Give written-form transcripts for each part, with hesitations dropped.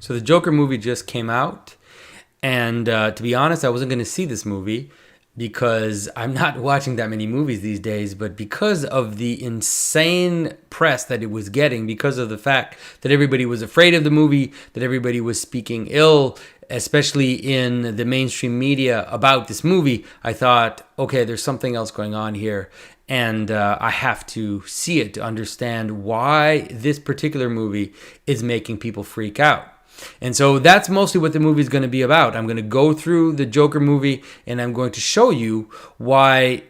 So the Joker movie just came out, and to be honest, I wasn't going to see this movie because I'm not watching that many movies these days, but because of the insane press that it was getting, because of the fact that everybody was afraid of the movie, that everybody was speaking ill, especially in the mainstream media about this movie, I thought, okay, there's something else going on here. And I have to see it to understand why this particular movie is making people freak out. And so that's mostly what the movie is going to be about. I'm going to go through the Joker movie and I'm going to show you why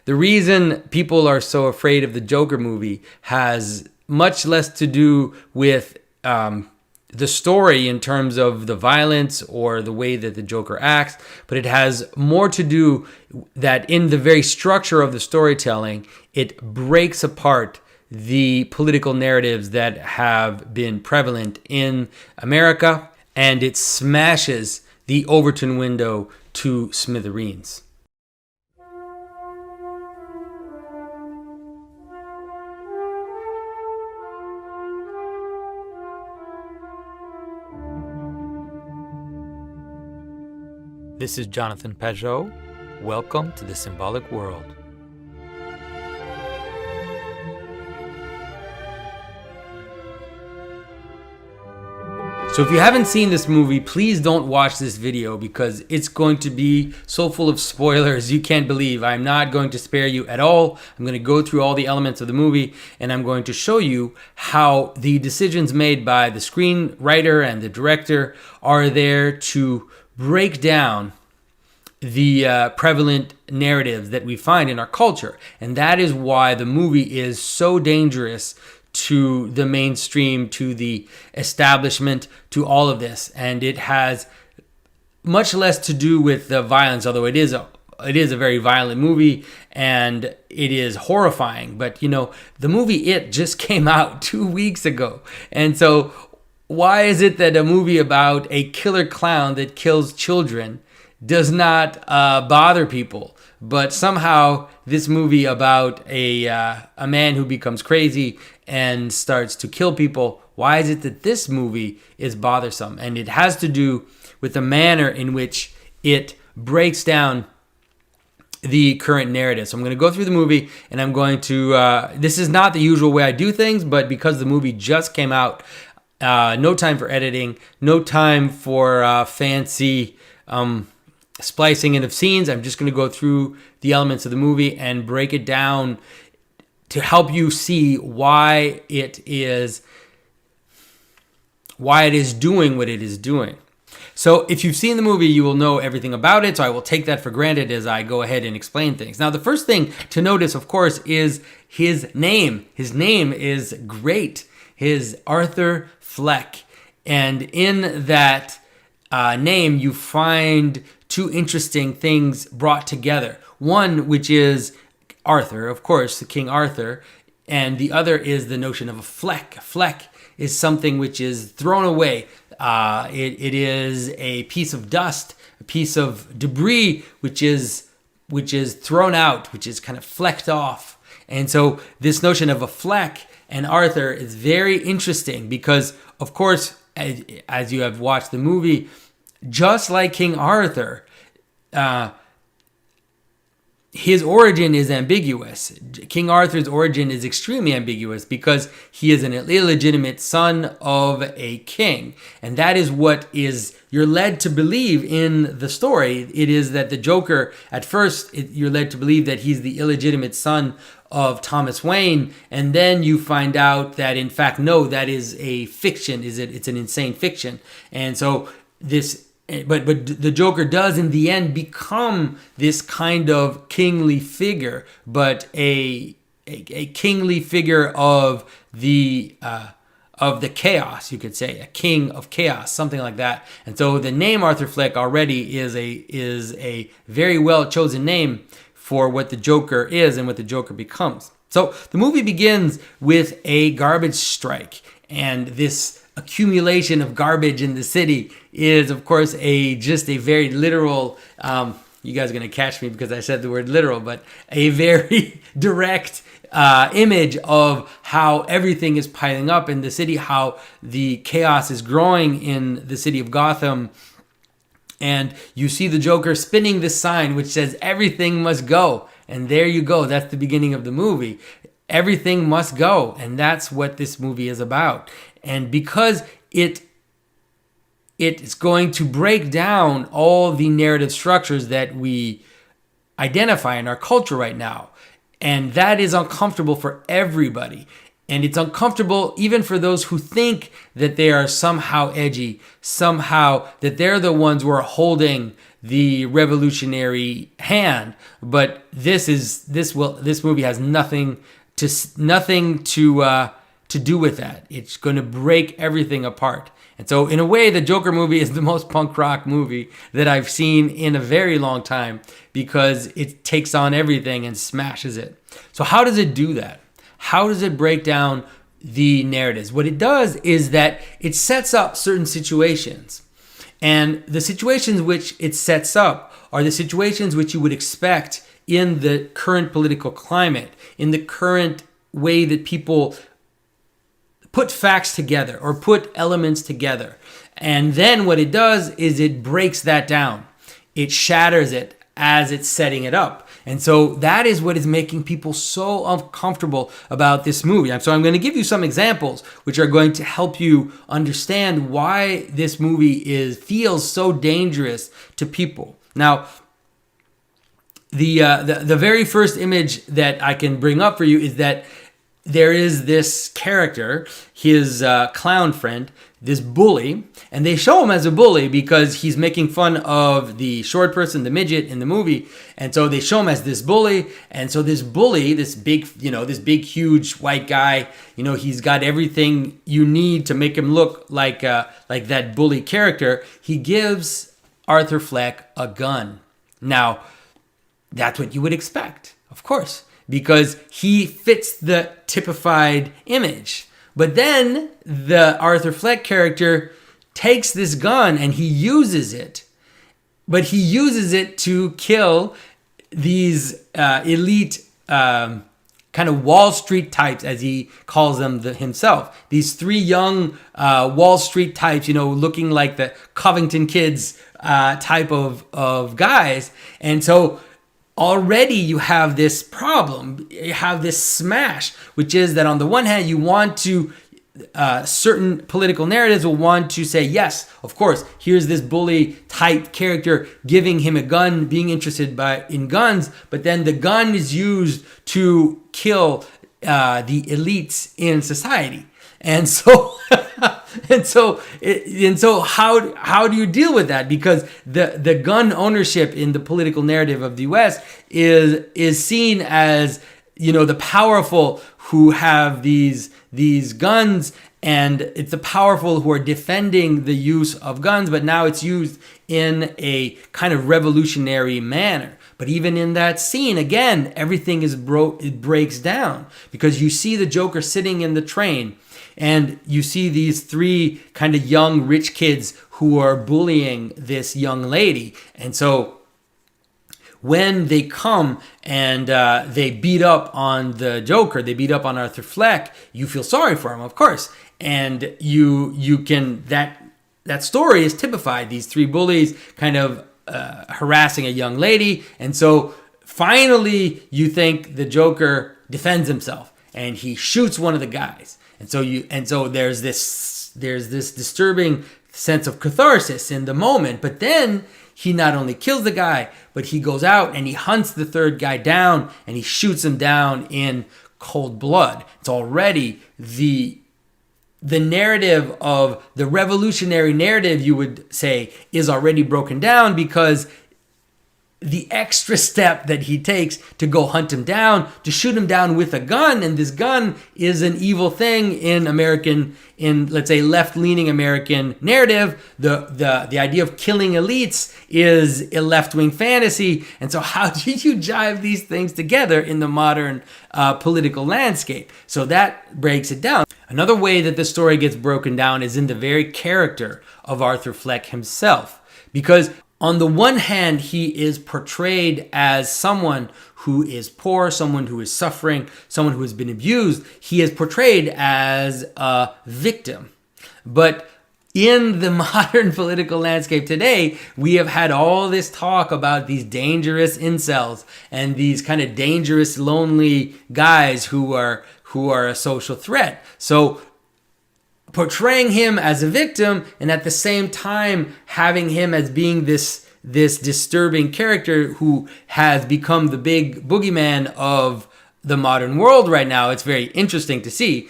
the reason people are so afraid of the Joker movie has much less to do with the story in terms of the violence or the way that the Joker acts, but it has more to do that in the very structure of the storytelling, it breaks apart the political narratives that have been prevalent in America, and it smashes the Overton window to smithereens. This is Jonathan Pageau. Welcome to the Symbolic World. So if you haven't seen this movie, please don't watch this video because it's going to be so full of spoilers you can't believe. I'm not going to spare you at all. I'm going to go through all the elements of the movie and I'm going to show you how the decisions made by the screenwriter and the director are there to break down the prevalent narratives that we find in our culture. And that is why the movie is so dangerous to the mainstream, to the establishment, to all of this. And it has much less to do with the violence, although it is a very violent movie and it is horrifying. But, you know, the movie It just came out 2 weeks ago. And so why is it that a movie about a killer clown that kills children does not bother people? But somehow this movie about a man who becomes crazy and starts to kill people, why is it that this movie is bothersome? And it has to do with the manner in which it breaks down the current narrative. So I'm going to go through the movie and I'm going to, this is not the usual way I do things, but because the movie just came out, no time for editing, no time for fancy splicing in of scenes. I'm just going to go through the elements of the movie and break it down to help you see why it is doing what it is doing. So if you've seen the movie, you will know everything about it. So I will take that for granted as I go ahead and explain things. Now, the first thing to notice, of course, is his name. His name is great. His Arthur Fleck. And in that name, you find two interesting things brought together. One, which is Arthur, of course, King Arthur, and the other is the notion of a fleck. A fleck is something which is thrown away. It is a piece of dust, a piece of debris, which is thrown out, which is kind of flecked off. And so this notion of a fleck and Arthur is very interesting because, of course, as you have watched the movie, just like King Arthur, his origin is ambiguous. King Arthur's origin is extremely ambiguous because he is an illegitimate son of a king. And that is what you're led to believe in the story. It is that the Joker, at first, you're led to believe that he's the illegitimate son of Thomas Wayne. And then you find out that, in fact, no, that is a fiction. It's an insane fiction. And so But the Joker does in the end become this kind of kingly figure, but a kingly figure of the chaos, you could say, a king of chaos, something like that. And so the name Arthur Fleck already is a very well chosen name for what the Joker is and what the Joker becomes. So the movie begins with a garbage strike, and this accumulation of garbage in the city is, of course, just a very literal, you guys are going to catch me because I said the word literal, but a very direct image of how everything is piling up in the city, how the chaos is growing in the city of Gotham. And you see the Joker spinning this sign which says everything must go. And there you go. That's the beginning of the movie. Everything must go. And that's what this movie is about. And because it's going to break down all the narrative structures that we identify in our culture right now. And that is uncomfortable for everybody. And it's uncomfortable even for those who think that they are somehow edgy, somehow that they're the ones who are holding the revolutionary hand. But this movie has nothing to do with that. It's going to break everything apart. And so in a way, the Joker movie is the most punk rock movie that I've seen in a very long time, because it takes on everything and smashes it. So how does it do that? How does it break down the narratives? What it does is that it sets up certain situations. And the situations which it sets up are the situations which you would expect in the current political climate, in the current way that people put facts together or put elements together. And then what it does is it breaks that down. It shatters it as it's setting it up. And so that is what is making people so uncomfortable about this movie. So I'm going to give you some examples which are going to help you understand why this movie feels so dangerous to people. Now, the very first image that I can bring up for you is that there is this character, his clown friend, this bully, and they show him as a bully because he's making fun of the short person, the midget in the movie, and so they show him as this bully. And so this bully, this big, huge white guy, he's got everything you need to make him look like that bully character. He gives Arthur Fleck a gun. Now, that's what you would expect, of course, because he fits the typified image. But then the Arthur Fleck character takes this gun and he uses it. But he uses it to kill these elite kind of Wall Street types, as he calls them himself. These three young Wall Street types, looking like the Covington kids type of guys. And so already you have this problem, you have this smash, which is that on the one hand, you want to, certain political narratives will want to say, yes, of course, here's this bully type character giving him a gun, being interested in guns, but then the gun is used to kill the elites in society. And so, how do you deal with that? Because the gun ownership in the political narrative of the U.S. is seen as, the powerful who have these guns, and it's the powerful who are defending the use of guns, but now it's used in a kind of revolutionary manner. But even in that scene, again, everything it breaks down, because you see the Joker sitting in the train, and you see these three kind of young rich kids who are bullying this young lady. And so when they come and they beat up on the Joker, they beat up on Arthur Fleck, you feel sorry for him, of course. And you can, that story is typified, these three bullies kind of harassing a young lady. And so finally you think the Joker defends himself and he shoots one of the guys. And so there's this disturbing sense of catharsis in the moment. But then he not only kills the guy, but he goes out and he hunts the third guy down and he shoots him down in cold blood. It's already the narrative of the revolutionary narrative, you would say, is already broken down, because the extra step that he takes to go hunt him down, to shoot him down with a gun, and this gun is an evil thing in let's say left-leaning American narrative. The idea of killing elites is a left-wing fantasy, and so how do you jive these things together in the modern political landscape? So that breaks it down. Another way that the story gets broken down is in the very character of Arthur Fleck himself, because on the one hand, he is portrayed as someone who is poor, someone who is suffering, someone who has been abused. He is portrayed as a victim. But in the modern political landscape today, we have had all this talk about these dangerous incels and these kind of dangerous, lonely guys who are a social threat. So portraying him as a victim and at the same time having him as being this disturbing character who has become the big boogeyman of the modern world right now, it's very interesting to see.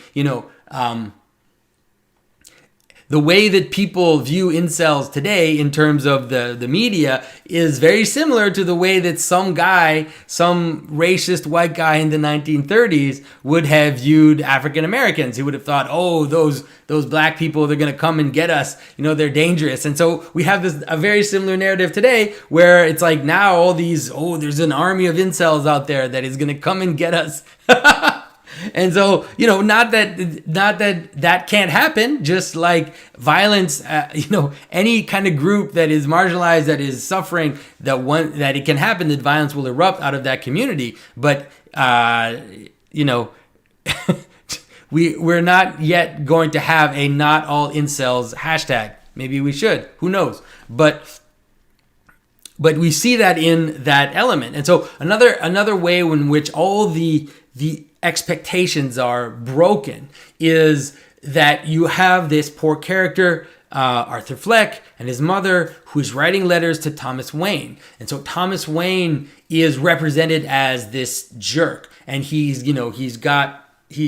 The way that people view incels today in terms of the media is very similar to the way that some racist white guy in the 1930s would have viewed African Americans. He would have thought, oh, those black people, they're going to come and get us. They're dangerous. And so we have a very similar narrative today where it's like now all these, there's an army of incels out there that is going to come and get us. And so, not that can't happen, just like violence, any kind of group that is marginalized, that is suffering, that it can happen, that violence will erupt out of that community. But, we're not yet going to have a not all incels hashtag. Maybe we should, who knows? But we see that in that element. And so another way in which all the expectations are broken is that you have this poor character, Arthur Fleck, and his mother, who's writing letters to Thomas Wayne. And so Thomas Wayne is represented as this jerk, and he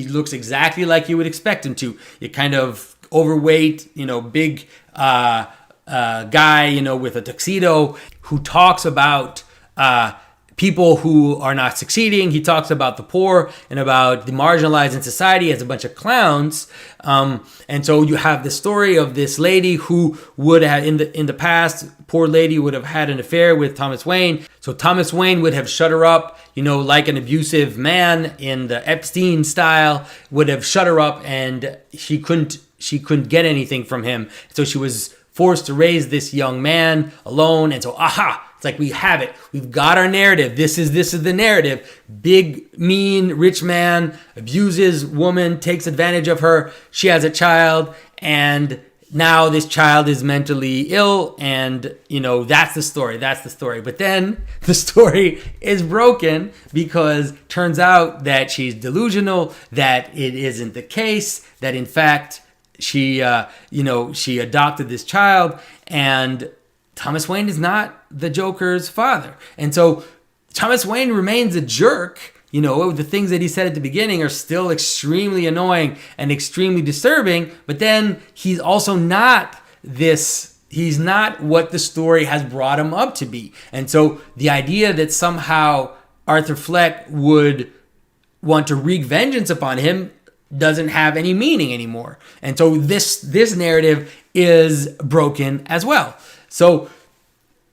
looks exactly like you would expect him to. A kind of overweight, big guy, with a tuxedo, who talks about people who are not succeeding. He talks about the poor and about the marginalized in society as a bunch of clowns. And so you have the story of this lady who would have, in the past, poor lady would have had an affair with Thomas Wayne. So Thomas Wayne would have shut her up, like an abusive man in the Epstein style, would have shut her up, and she couldn't get anything from him. So she was forced to raise this young man alone. And so, it's like we have it. We've got our narrative. This is the narrative. Big, mean, rich man abuses woman, takes advantage of her. She has a child, and now this child is mentally ill, and that's the story. But then the story is broken because turns out that she's delusional, that it isn't the case, that in fact she adopted this child, and Thomas Wayne is not the Joker's father. And so Thomas Wayne remains a jerk. The things that he said at the beginning are still extremely annoying and extremely disturbing, but then he's also not he's not what the story has brought him up to be. And so the idea that somehow Arthur Fleck would want to wreak vengeance upon him doesn't have any meaning anymore. And so this narrative is broken as well. So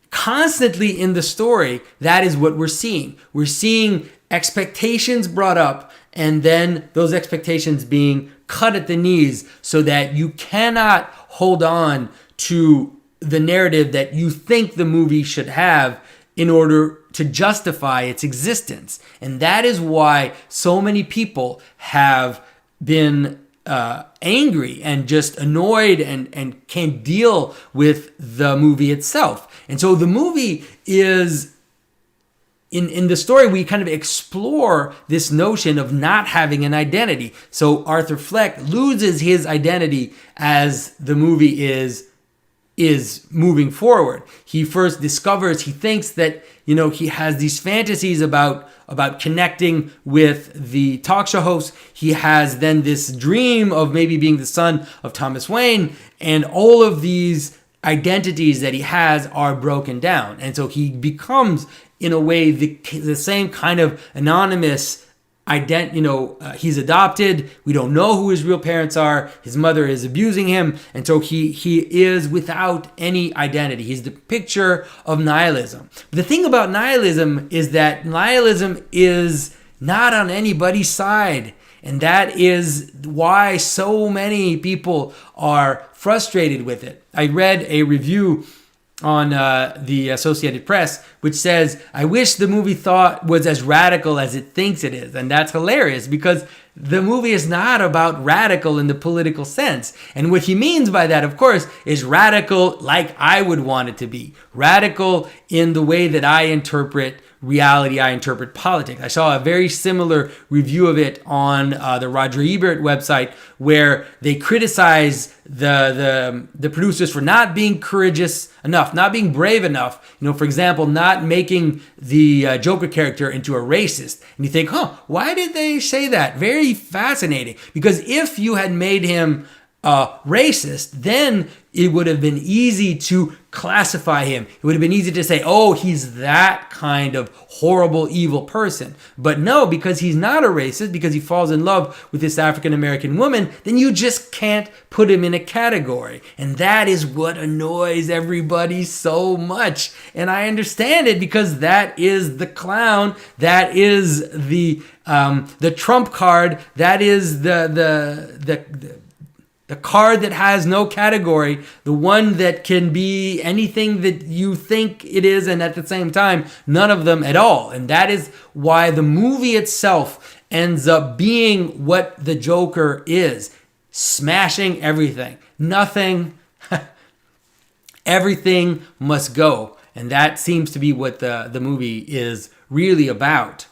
constantly in the story, that is what we're seeing. We're seeing expectations brought up, and then those expectations being cut at the knees so that you cannot hold on to the narrative that you think the movie should have in order to justify its existence. And that is why so many people have been angry and just annoyed and can't deal with the movie itself. And so the movie is, in the story, we kind of explore this notion of not having an identity. So Arthur Fleck loses his identity as the movie is moving forward. He first discovers, he thinks that, he has these fantasies about connecting with the talk show host. He has then this dream of maybe being the son of Thomas Wayne, and all of these identities that he has are broken down. And so he becomes, in a way, the same kind of anonymous he's adopted. We don't know who his real parents are. His mother is abusing him. And so he is without any identity. He's the picture of nihilism. But the thing about nihilism is that nihilism is not on anybody's side. And that is why so many people are frustrated with it. I read a review the Associated Press, which says, "I wish the movie thought was as radical as it thinks it is." And that's hilarious because the movie is not about radical in the political sense. And what he means by that, of course, is radical like I would want it to be. Radical in the way that I interpret reality, I interpret politics. I saw a very similar review of it on the Roger Ebert website, where they criticize the producers for not being courageous enough, not being brave enough. For example, not making the Joker character into a racist. And you think, why did they say that? Very fascinating. Because if you had made him racist, then it would have been easy to classify him. It would have been easy to say, oh, he's that kind of horrible, evil person. But no, because he's not a racist, because he falls in love with this African-American woman, then you just can't put him in a category. And that is what annoys everybody so much. And I understand it, because that is the clown. That is the trump card. That is the card that has no category, the one that can be anything that you think it is, and at the same time, none of them at all. And that is why the movie itself ends up being what the Joker is, smashing everything. Nothing, everything must go. And that seems to be what the movie is really about.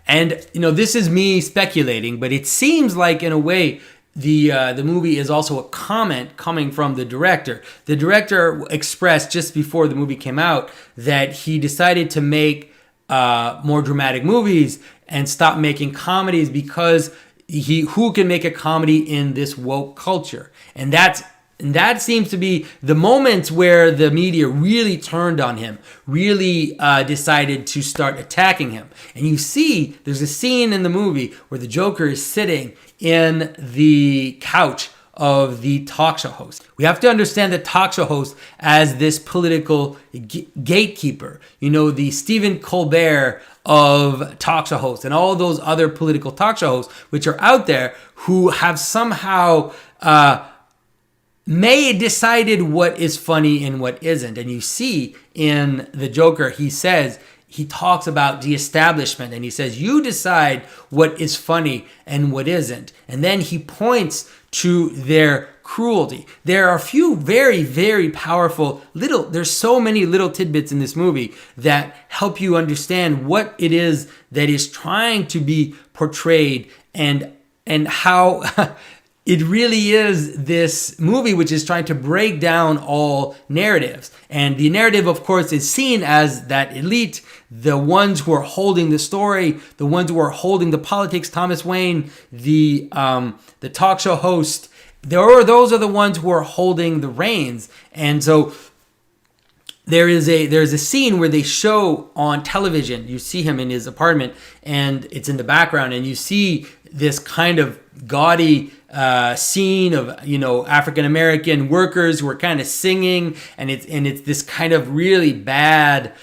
And, this is me speculating, but it seems like, in a way, the movie is also a comment coming from the director. The director expressed just before the movie came out that he decided to make more dramatic movies and stop making comedies because who can make a comedy in this woke culture? And that seems to be the moment where the media really turned on him, really decided to start attacking him. And you see, there's a scene in the movie where the Joker is sitting in the couch of the talk show host. We have to understand the talk show host as this political gatekeeper. The Stephen Colbert of talk show hosts and all those other political talk show hosts which are out there who have somehow may decided what is funny and what isn't. And you see in the Joker, he talks about the establishment, and he says, you decide what is funny and what isn't. And then he points to their cruelty. There are a few very, very powerful there's so many little tidbits in this movie that help you understand what it is that is trying to be portrayed and how it really is this movie which is trying to break down all narratives. And the narrative, of course, is seen as that elite, the ones who are holding the story, the ones who are holding the politics. Thomas Wayne, the talk show host, those are the ones who are holding the reins. And so there's a scene where they show on television, you see him in his apartment, and it's in the background, and you see this kind of gaudy scene of African American workers who are kind of singing, and it's this kind of really bad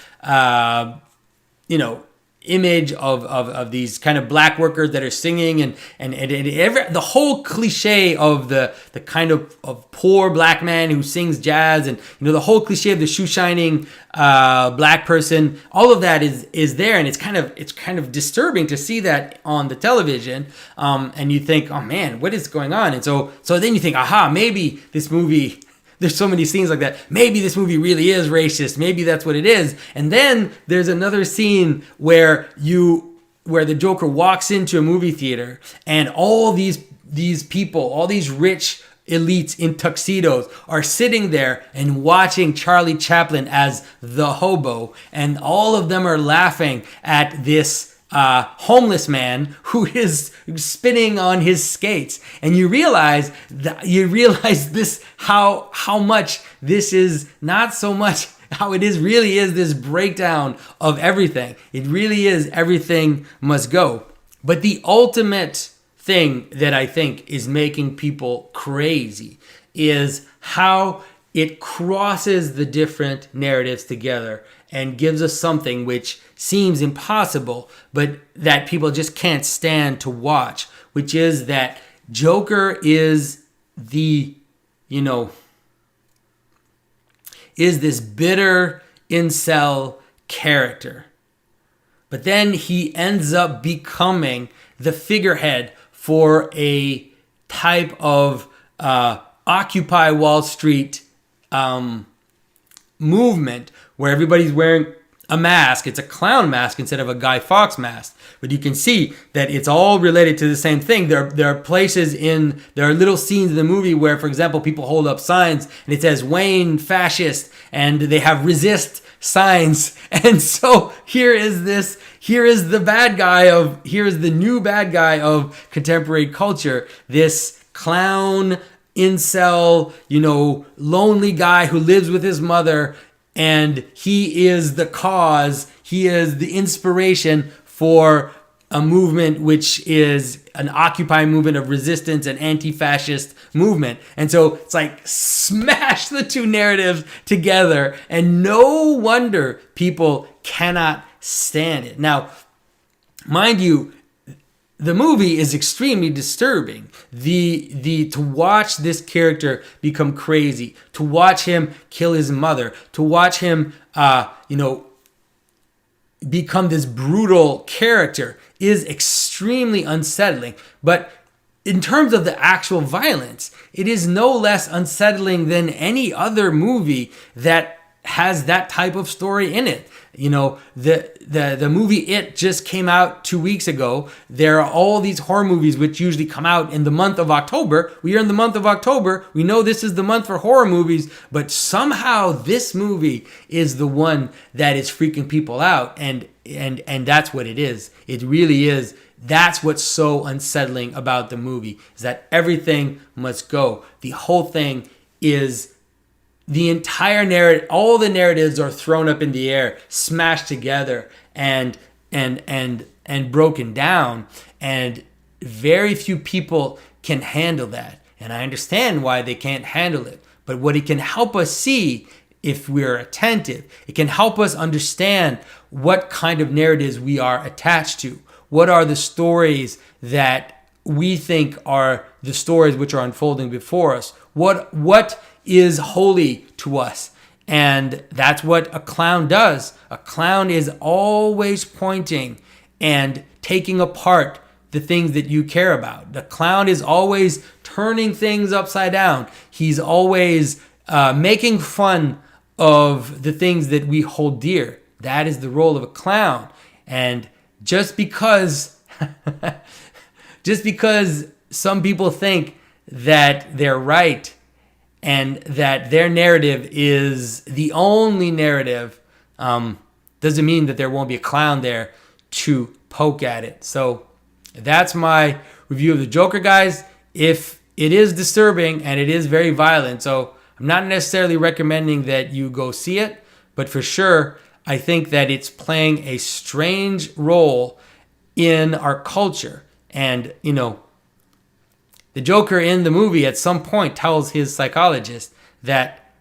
image of these kind of black workers that are singing, and the whole cliche of the kind of poor black man who sings jazz, and the whole cliche of the shoe shining black person. All of that is there, and it's kind of disturbing to see that on the television. And you think, oh man, what is going on? And so then you think, aha, maybe this movie. There's so many scenes like that. Maybe this movie really is racist. Maybe that's what it is. And then there's another scene where the Joker walks into a movie theater, and all these people, all these rich elites in tuxedos are sitting there and watching Charlie Chaplin as the hobo, and all of them are laughing at this homeless man who is spinning on his skates. And you realize this, how much this is not so much how it really is this breakdown of everything. It really is everything must go. But the ultimate thing that I think is making people crazy is how it crosses the different narratives together and gives us something which seems impossible, but that people just can't stand to watch, which is that Joker is is this bitter incel character. But then he ends up becoming the figurehead for a type of Occupy Wall Street movement where everybody's wearing a mask. It's a clown mask instead of a Guy Fawkes mask. But you can see that it's all related to the same thing. There are little scenes in the movie where, for example, people hold up signs and it says Wayne fascist, and they have resist signs. And so here is the new bad guy of contemporary culture, this clown incel, lonely guy who lives with his mother, and he is the cause, he is the inspiration for a movement which is an Occupy movement of resistance and anti-fascist movement. And so it's like smash the two narratives together, and no wonder people cannot stand it. Now, mind you, the movie is extremely disturbing. To watch this character become crazy, to watch him kill his mother, to watch him, become this brutal character is extremely unsettling. But in terms of the actual violence, it is no less unsettling than any other movie that has that type of story in it. The movie It just came out 2 weeks ago. There are all these horror movies which usually come out in the month of October. We are in the month of October. We know this is the month for horror movies, but somehow this movie is the one that is freaking people out, and that's what it is. It really is. That's what's so unsettling about the movie, is that everything must go. The whole thing is the entire narrative, all the narratives are thrown up in the air, smashed together, and broken down, and very few people can handle that. And I understand why they can't handle it. But what it can help us see, if we're attentive, it can help us understand what kind of narratives we are attached to. What are the stories that we think are the stories which are unfolding before us? What is holy to us? And that's what a clown does. A clown is always pointing and taking apart the things that you care about. The clown is always turning things upside down. He's always making fun of the things that we hold dear. That is the role of a clown. And just because some people think that they're right and that their narrative is the only narrative, doesn't mean that there won't be a clown there to poke at it. So that's my review of the Joker, guys. If it is disturbing and it is very violent, so I'm not necessarily recommending that you go see it, but for sure, I think that it's playing a strange role in our culture. And, the Joker in the movie at some point tells his psychologist that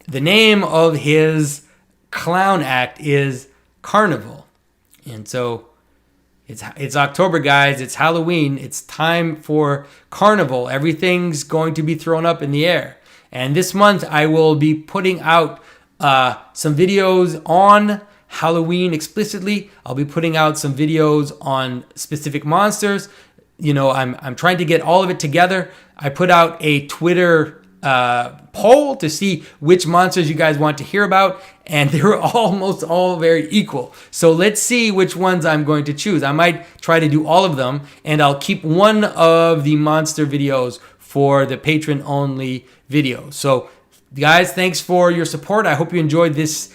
the name of his clown act is Carnival. And so it's October, guys. It's Halloween. It's time for Carnival. Everything's going to be thrown up in the air. And this month I will be putting out some videos on Halloween explicitly. I'll be putting out some videos on specific monsters. I'm trying to get all of it together. I put out a Twitter poll to see which monsters you guys want to hear about, and they were almost all very equal. So let's see which ones I'm going to choose. I might try to do all of them, and I'll keep one of the monster videos for the patron-only video. So guys, thanks for your support. I hope you enjoyed this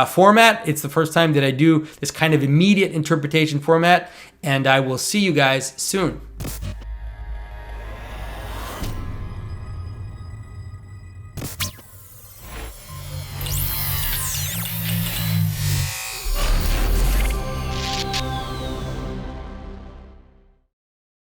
format. It's the first time that I do this kind of immediate interpretation format, and I will see you guys soon.